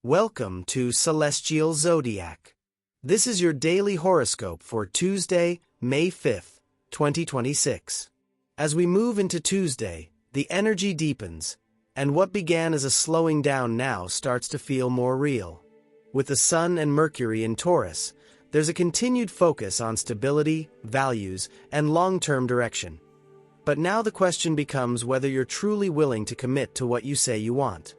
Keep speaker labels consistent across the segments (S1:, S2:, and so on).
S1: Welcome to Celestial Zodiac. This is your daily horoscope for Tuesday, May 5th, 2026. As we move into Tuesday, the energy deepens, and what began as a slowing down now starts to feel more real. With the Sun and Mercury in Taurus, there's a continued focus on stability, values, and long-term direction. But now the question becomes whether you're truly willing to commit to what you say you want.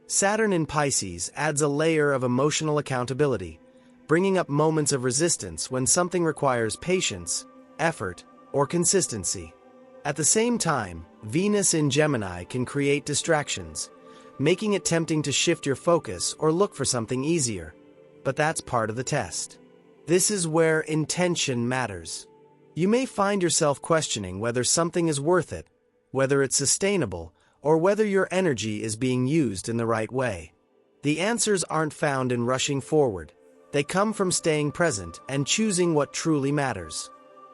S1: Saturn in Pisces adds a layer of emotional accountability, bringing up moments of resistance when something requires patience, effort, or consistency. At the same time, Venus in Gemini can create distractions, making it tempting to shift your focus or look for something easier. But that's part of the test. This is where intention matters. You may find yourself questioning whether something is worth it, whether it's sustainable, or whether your energy is being used in the right way. The answers aren't found in rushing forward. They come from staying present and choosing what truly matters.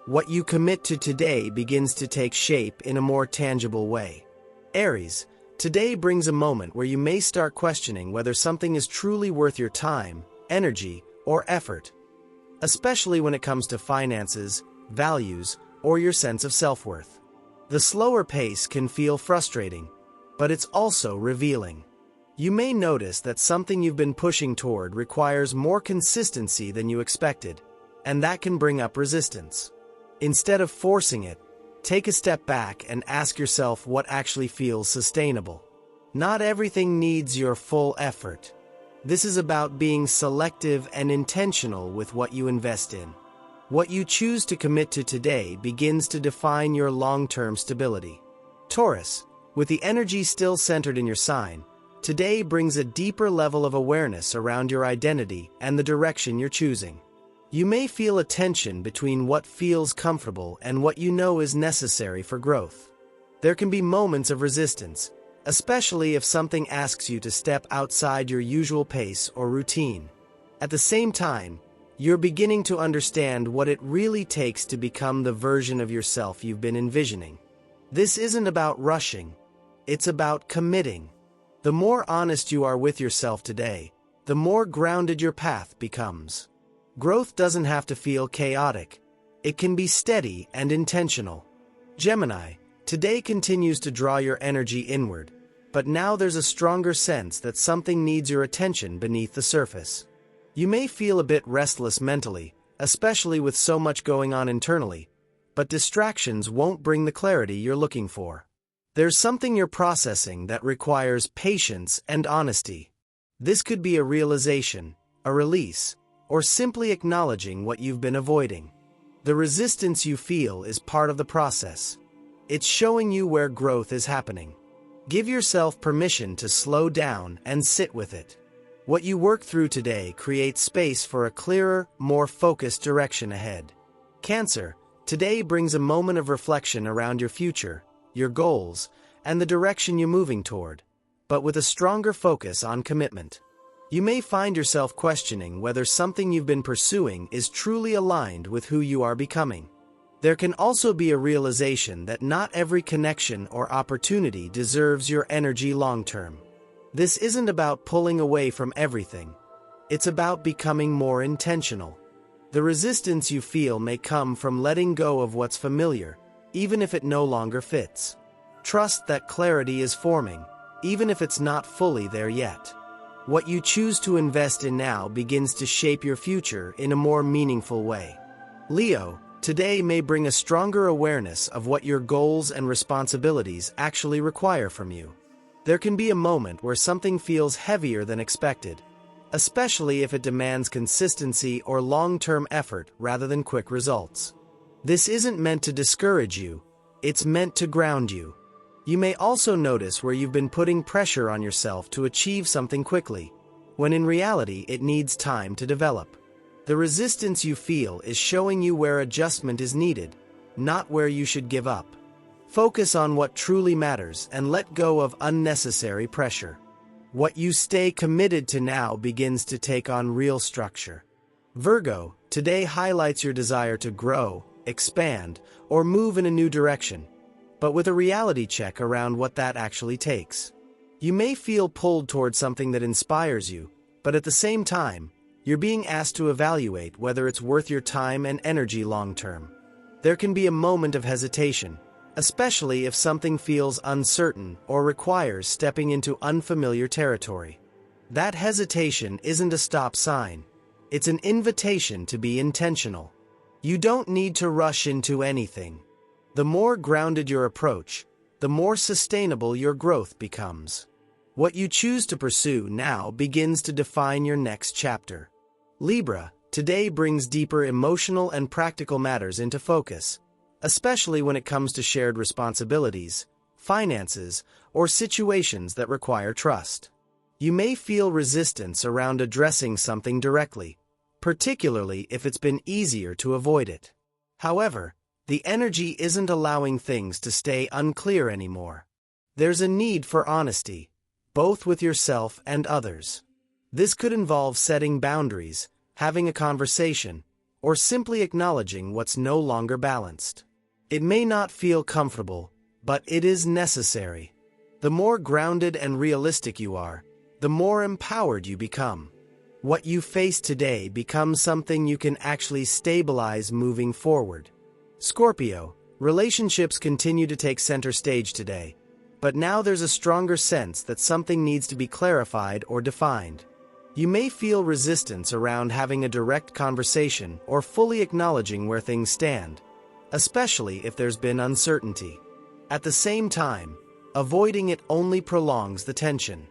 S1: What you commit to today begins to take shape in a more tangible way. Aries, today brings a moment where you may start questioning whether something is truly worth your time, energy, or effort, especially when it comes to finances, values, or your sense of self-worth. The slower pace can feel frustrating, but it's also revealing. You may notice that something you've been pushing toward requires more consistency than you expected, and that can bring up resistance. Instead of forcing it, take a step back and ask yourself what actually feels sustainable. Not everything needs your full effort. This is about being selective and intentional with what you invest in. What you choose to commit to today begins to define your long-term stability. Taurus, with the energy still centered in your sign, today brings a deeper level of awareness around your identity and the direction you're choosing. You may feel a tension between what feels comfortable and what you know is necessary for growth. There can be moments of resistance, especially if something asks you to step outside your usual pace or routine. At the same time, you're beginning to understand what it really takes to become the version of yourself you've been envisioning. This isn't about rushing. It's about committing. The more honest you are with yourself today, the more grounded your path becomes. Growth doesn't have to feel chaotic. It can be steady and intentional. Gemini, today continues to draw your energy inward, but now there's a stronger sense that something needs your attention beneath the surface. You may feel a bit restless mentally, especially with so much going on internally, but distractions won't bring the clarity you're looking for. There's something you're processing that requires patience and honesty. This could be a realization, a release, or simply acknowledging what you've been avoiding. The resistance you feel is part of the process. It's showing you where growth is happening. Give yourself permission to slow down and sit with it. What you work through today creates space for a clearer, more focused direction ahead. Cancer, today brings a moment of reflection around your future, your goals, and the direction you're moving toward, but with a stronger focus on commitment. You may find yourself questioning whether something you've been pursuing is truly aligned with who you are becoming. There can also be a realization that not every connection or opportunity deserves your energy long-term. This isn't about pulling away from everything. It's about becoming more intentional. The resistance you feel may come from letting go of what's familiar, even if it no longer fits. Trust that clarity is forming, even if it's not fully there yet. What you choose to invest in now begins to shape your future in a more meaningful way. Leo, today may bring a stronger awareness of what your goals and responsibilities actually require from you. There can be a moment where something feels heavier than expected, especially if it demands consistency or long-term effort rather than quick results. This isn't meant to discourage you, it's meant to ground you. You may also notice where you've been putting pressure on yourself to achieve something quickly, when in reality it needs time to develop. The resistance you feel is showing you where adjustment is needed, not where you should give up. Focus on what truly matters and let go of unnecessary pressure. What you stay committed to now begins to take on real structure. Virgo, today highlights your desire to grow, expand, or move in a new direction, but with a reality check around what that actually takes. You may feel pulled toward something that inspires you, But at the same time, you're being asked to evaluate whether it's worth your time and energy long-term. There can be a moment of hesitation, especially if something feels uncertain or requires stepping into unfamiliar territory. That hesitation isn't a stop sign. It's an invitation to be intentional. You don't need to rush into anything. The more grounded your approach, the more sustainable your growth becomes. What you choose to pursue now begins to define your next chapter. Libra, today brings deeper emotional and practical matters into focus, especially when it comes to shared responsibilities, finances, or situations that require trust. You may feel resistance around addressing something directly, particularly if it's been easier to avoid it. However, the energy isn't allowing things to stay unclear anymore. There's a need for honesty, both with yourself and others. This could involve setting boundaries, having a conversation, or simply acknowledging what's no longer balanced. It may not feel comfortable, but it is necessary. The more grounded and realistic you are, the more empowered you become. What you face today becomes something you can actually stabilize moving forward. Scorpio, relationships continue to take center stage today, but now there's a stronger sense that something needs to be clarified or defined. You may feel resistance around having a direct conversation or fully acknowledging where things stand, especially if there's been uncertainty. At the same time, avoiding it only prolongs the tension.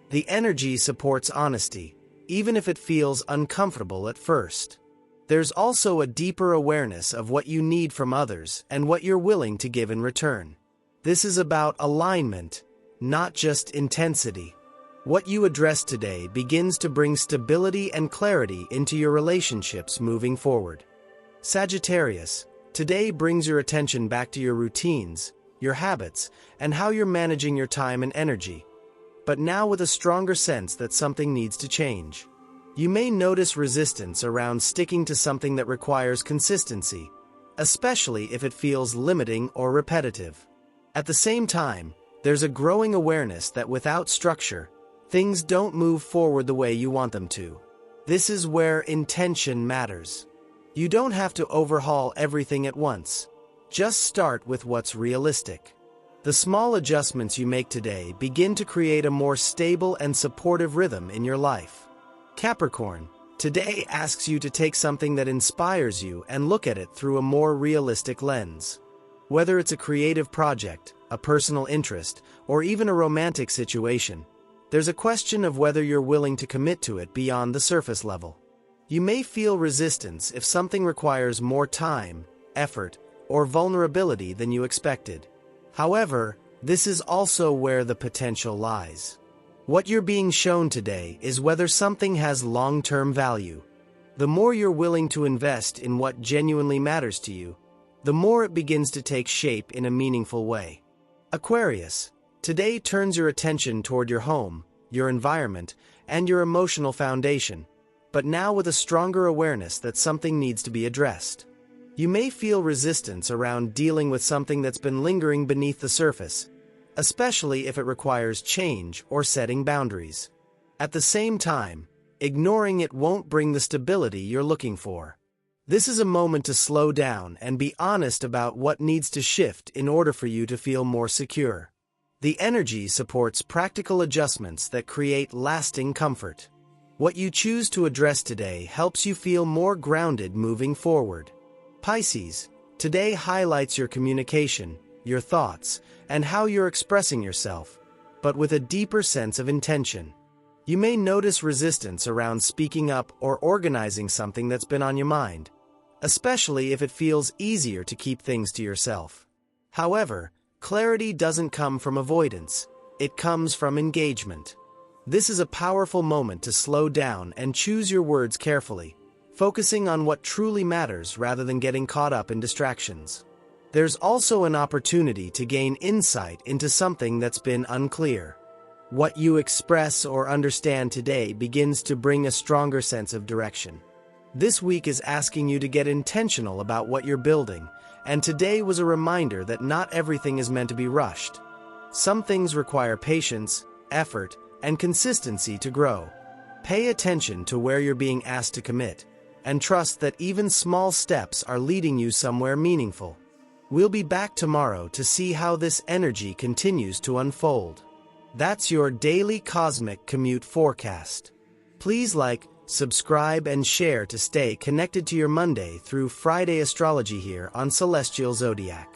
S1: The energy supports honesty, even if it feels uncomfortable at first. There's also a deeper awareness of what you need from others and what you're willing to give in return. This is about alignment, not just intensity. What you address today begins to bring stability and clarity into your relationships moving forward. Sagittarius, today brings your attention back to your routines, your habits, and how you're managing your time and energy, but now with a stronger sense that something needs to change. You may notice resistance around sticking to something that requires consistency, especially if it feels limiting or repetitive. At the same time, there's a growing awareness that without structure, things don't move forward the way you want them to. This is where intention matters. You don't have to overhaul everything at once. Just start with what's realistic. The small adjustments you make today begin to create a more stable and supportive rhythm in your life. Capricorn, today asks you to take something that inspires you and look at it through a more realistic lens. Whether it's a creative project, a personal interest, or even a romantic situation, there's a question of whether you're willing to commit to it beyond the surface level. You may feel resistance if something requires more time, effort, or vulnerability than you expected. However, this is also where the potential lies. What you're being shown today is whether something has long-term value. The more you're willing to invest in what genuinely matters to you, the more it begins to take shape in a meaningful way. Aquarius, today turns your attention toward your home, your environment, and your emotional foundation, but now with a stronger awareness that something needs to be addressed. You may feel resistance around dealing with something that's been lingering beneath the surface, especially if it requires change or setting boundaries. At the same time, ignoring it won't bring the stability you're looking for. This is a moment to slow down and be honest about what needs to shift in order for you to feel more secure. The energy supports practical adjustments that create lasting comfort. What you choose to address today helps you feel more grounded moving forward. Pisces, today highlights your communication, your thoughts, and how you're expressing yourself, but with a deeper sense of intention. You may notice resistance around speaking up or organizing something that's been on your mind, especially if it feels easier to keep things to yourself. However, clarity doesn't come from avoidance, it comes from engagement. This is a powerful moment to slow down and choose your words carefully, focusing on what truly matters rather than getting caught up in distractions. There's also an opportunity to gain insight into something that's been unclear. What you express or understand today begins to bring a stronger sense of direction. This week is asking you to get intentional about what you're building, and today was a reminder that not everything is meant to be rushed. Some things require patience, effort, and consistency to grow. Pay attention to where you're being asked to commit, and trust that even small steps are leading you somewhere meaningful. We'll be back tomorrow to see how this energy continues to unfold. That's your daily cosmic commute forecast. Please like, subscribe, and share to stay connected to your Monday through Friday astrology here on Celestial Zodiac.